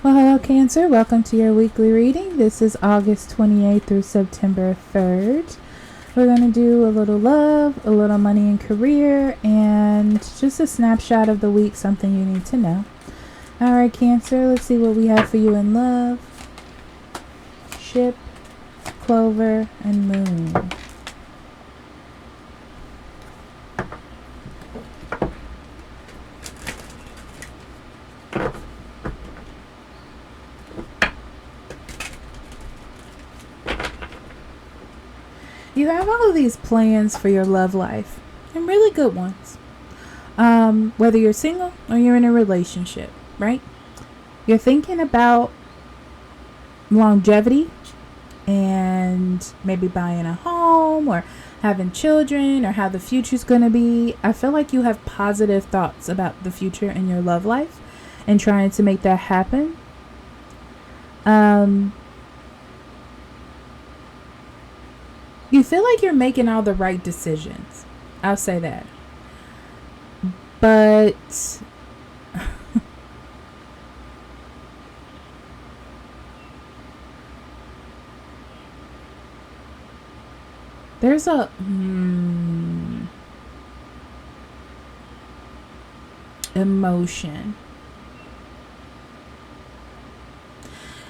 Well, hello, Cancer. Welcome to your weekly reading. This is August 28th through September 3rd. We're going to do a little love, a little money and career, and just a snapshot of the week, something you need to know. All right, Cancer, let's see what we have for you in love, ship, clover, and moon. You have all of these plans for your love life, and really good ones. Whether you're single or you're in a relationship, right? You're thinking about longevity and maybe buying a home or having children or how the future's going to be. I feel like you have positive thoughts about the future in your love life and trying to make that happen. You feel like you're making all the right decisions. I'll say that. But there's a emotion.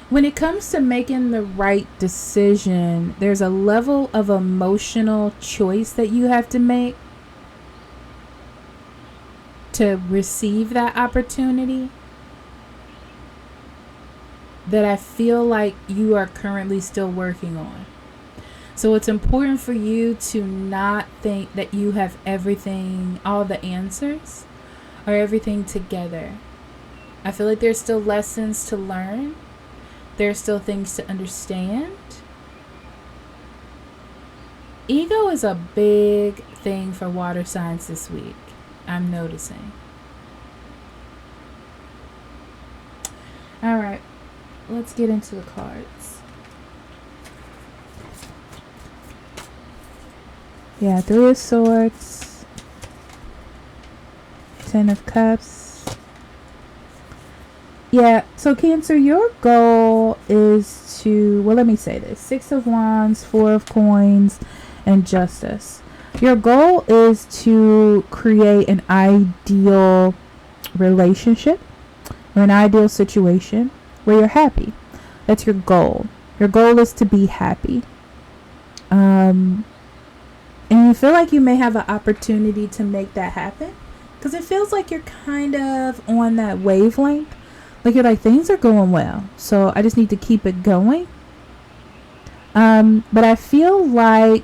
When it comes to making the right decision, there's a level of emotional choice that you have to make to receive that opportunity that I feel like you are currently still working on. So it's important for you to not think that you have everything, all the answers, or everything together. I feel like there's still lessons to learn. There's still things to understand. Ego is a big thing for water signs this week, I'm noticing. All right, let's get into the cards. Yeah, Three of Swords, Ten of Cups. Yeah, so Cancer, your goal is to, well, let me say this. Six of Wands, Four of Coins, and Justice. Your goal is to create an ideal relationship or an ideal situation where you're happy. That's your goal. Your goal is to be happy. And you feel like you may have an opportunity to make that happen because it feels like you're kind of on that wavelength. Like you're like, things are going well, so I just need to keep it going. But I feel like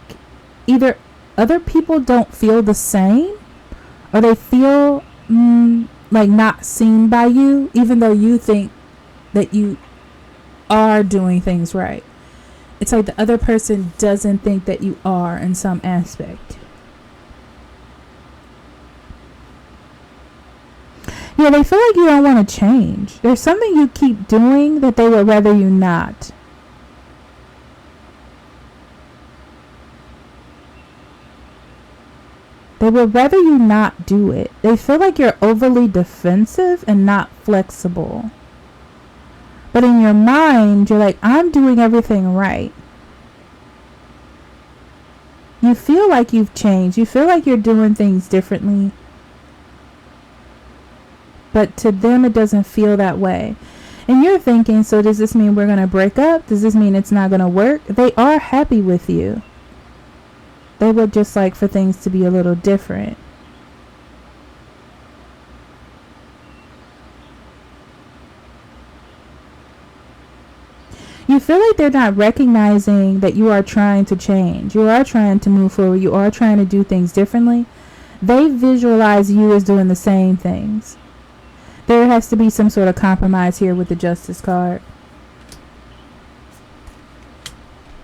either other people don't feel the same, or they feel like not seen by you, even though you think that you are doing things right. It's like the other person doesn't think that you are in some aspect. Yeah, they feel like you don't want to change. There's something you keep doing that they would rather you not. They would rather you not do it. They feel like you're overly defensive and not flexible. But in your mind, you're like, I'm doing everything right. You feel like you've changed. You feel like you're doing things differently. But to them, it doesn't feel that way. And you're thinking, so does this mean we're going to break up? Does this mean it's not going to work? They are happy with you. They would just like for things to be a little different. You feel like they're not recognizing that you are trying to change. You are trying to move forward. You are trying to do things differently. They visualize you as doing the same things. There has to be some sort of compromise here with the Justice card.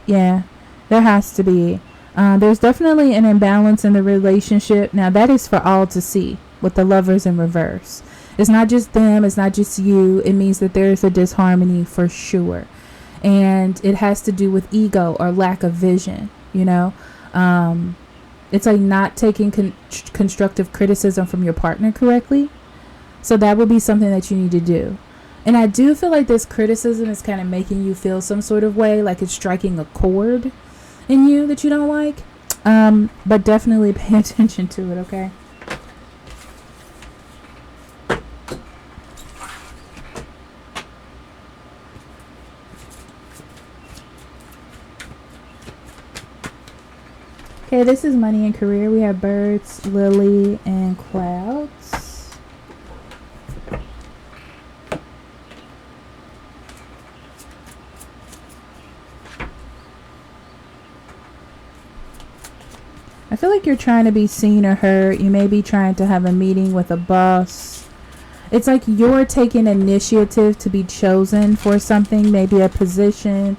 Yeah, there has to be. There's definitely an imbalance in the relationship. Now, that is for all to see with the Lovers in reverse. It's not just them. It's not just you. It means that there's a disharmony for sure. And it has to do with ego or lack of vision, you know. It's like not taking constructive criticism from your partner correctly. So that would be something that you need to do. And I do feel like this criticism is kind of making you feel some sort of way, like it's striking a chord in you that you don't like. But definitely pay attention to it, okay? Okay, this is money and career. We have birds, lily, and clouds. I feel like you're trying to be seen or heard. You may be trying to have a meeting with a boss. It's like you're taking initiative to be chosen for something, maybe a position,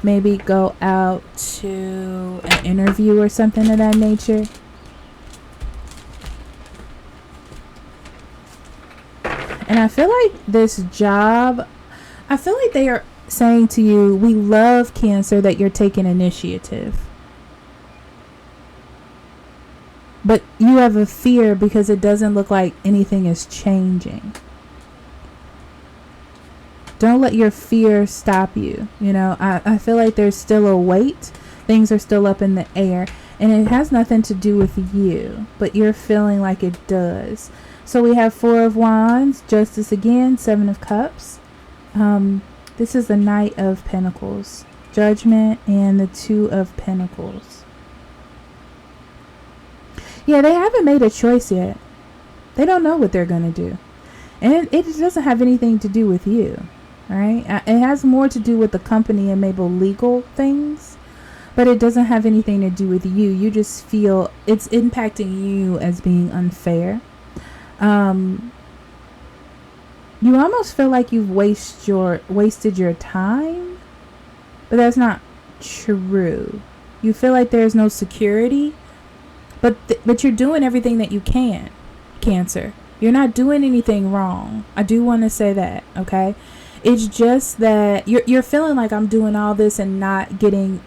maybe go out to an interview or something of that nature. And I feel like this job, I feel like they are saying to you, we love, Cancer, that you're taking initiative. But you have a fear because it doesn't look like anything is changing. Don't let your fear stop you. You know, I feel like there's still a weight. Things are still up in the air. And it has nothing to do with you. But you're feeling like it does. So we have 4 of Wands. Justice again. 7 of Cups. This is the Knight of Pentacles. Judgment and the 2 of Pentacles. Yeah, they haven't made a choice yet. They don't know what they're going to do. And it doesn't have anything to do with you. Right? It has more to do with the company and maybe legal things. But it doesn't have anything to do with you. You just feel it's impacting you as being unfair. You almost feel like you've wasted your time. But that's not true. You feel like there's no security. But you're doing everything that you can, Cancer. You're not doing anything wrong. I do want to say that, okay? It's just that you're feeling like I'm doing all this and not getting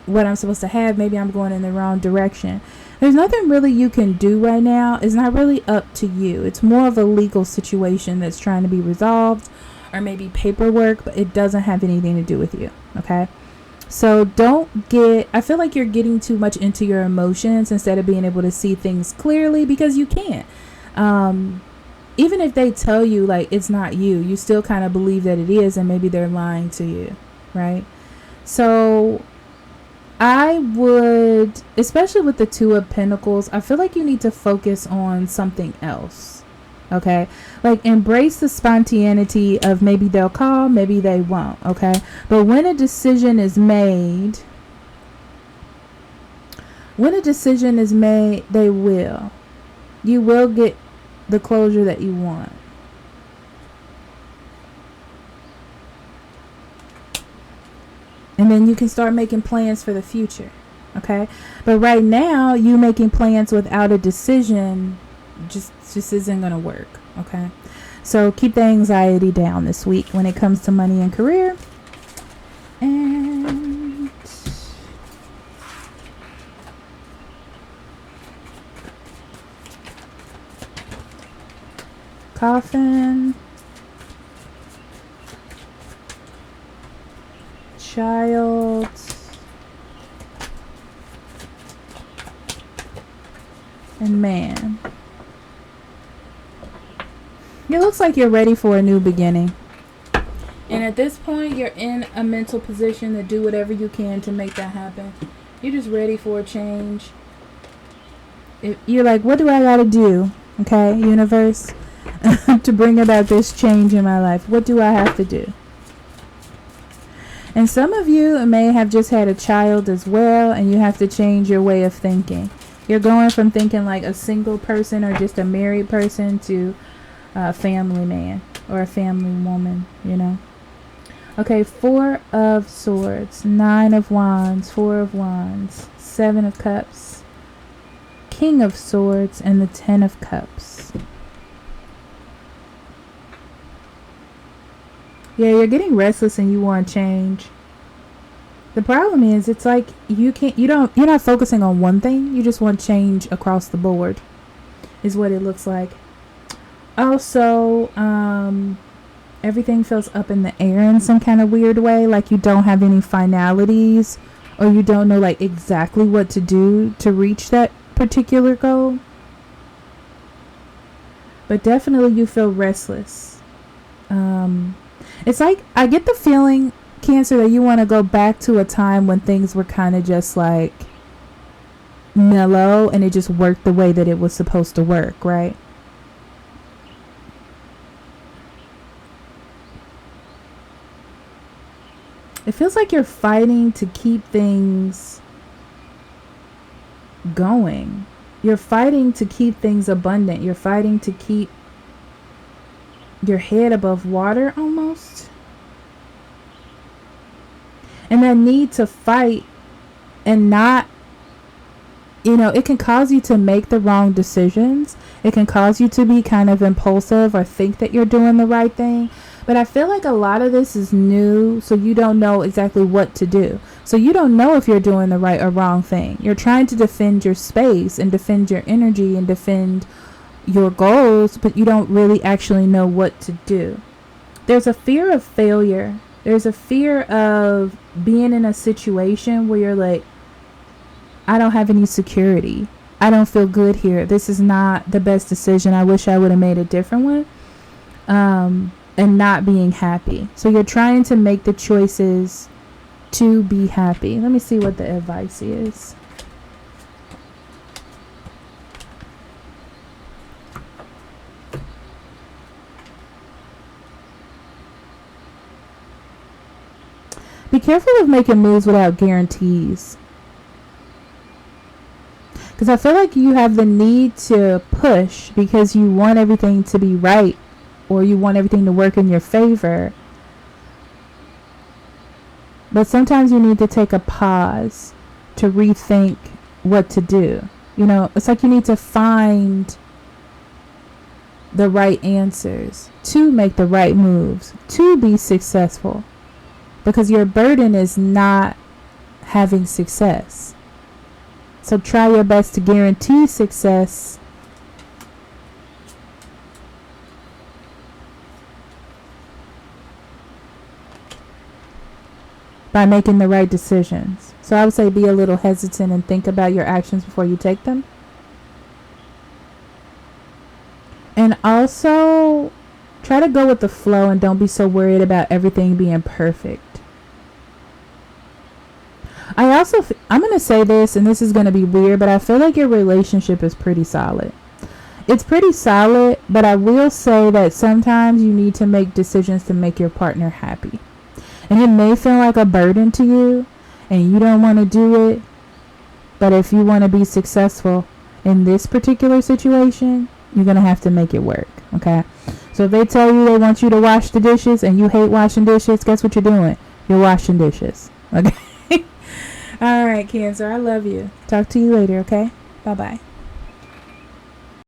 what I'm supposed to have. Maybe I'm going in the wrong direction. There's nothing really you can do right now. It's not really up to you. It's more of a legal situation that's trying to be resolved, or maybe paperwork, but it doesn't have anything to do with you, okay? So I feel like you're getting too much into your emotions instead of being able to see things clearly, because you can't. Even if they tell you like it's not you, you still kind of believe that it is, and maybe they're lying to you, right? So I would, especially with the 2 of Pentacles, I feel like you need to focus on something else. Okay, like embrace the spontaneity of maybe they'll call, maybe they won't. Okay, but when a decision is made, they will. You will get the closure that you want. And then you can start making plans for the future. Okay, but right now you making plans without a decision just isn't gonna work. Okay, so keep the anxiety down this week when it comes to money and career. And Coffin, Child, and Man. It looks like you're ready for a new beginning. And at this point, you're in a mental position to do whatever you can to make that happen. You're just ready for a change. You're like, what do I got to do? Okay, universe, to bring about this change in my life. What do I have to do? And some of you may have just had a child as well, and you have to change your way of thinking. You're going from thinking like a single person or just a married person to a family man or a family woman, you know. Okay, 4 of Swords, 9 of Wands, 4 of Wands, 7 of Cups, King of Swords, and the 10 of Cups. Yeah, you're getting restless and you want to change. The problem is, it's like you're not focusing on one thing. You just want change across the board, is what it looks like. Also, everything feels up in the air in some kind of weird way, like you don't have any finalities, or you don't know like exactly what to do to reach that particular goal. But definitely you feel restless. It's like I get the feeling, Cancer, that you want to go back to a time when things were kind of just like mellow and it just worked the way that it was supposed to work, right? It feels like you're fighting to keep things going. You're fighting to keep things abundant. You're fighting to keep your head above water almost. And that need to fight and not, it can cause you to make the wrong decisions. It can cause you to be kind of impulsive or think that you're doing the right thing. But I feel like a lot of this is new, so you don't know exactly what to do. So you don't know if you're doing the right or wrong thing. You're trying to defend your space and defend your energy and defend your goals, but you don't really actually know what to do. There's a fear of failure. There's a fear of being in a situation where you're like, I don't have any security. I don't feel good here. This is not the best decision. I wish I would have made a different one. And not being happy. So you're trying to make the choices to be happy. Let me see what the advice is. Be careful of making moves without guarantees. Because I feel like you have the need to push because you want everything to be right, or you want everything to work in your favor. But sometimes you need to take a pause to rethink what to do. It's like you need to find the right answers to make the right moves, to be successful. Because your burden is not having success. So try your best to guarantee success by making the right decisions. So I would say be a little hesitant and think about your actions before you take them. And also try to go with the flow and don't be so worried about everything being perfect. I'm going to say this, and this is going to be weird, but I feel like your relationship is pretty solid. It's pretty solid, but I will say that sometimes you need to make decisions to make your partner happy. And it may feel like a burden to you and you don't want to do it. But if you want to be successful in this particular situation, you're going to have to make it work. Okay. So if they tell you they want you to wash the dishes and you hate washing dishes, guess what you're doing? You're washing dishes. Okay. All right, Cancer. I love you. Talk to you later. Okay. Bye-bye.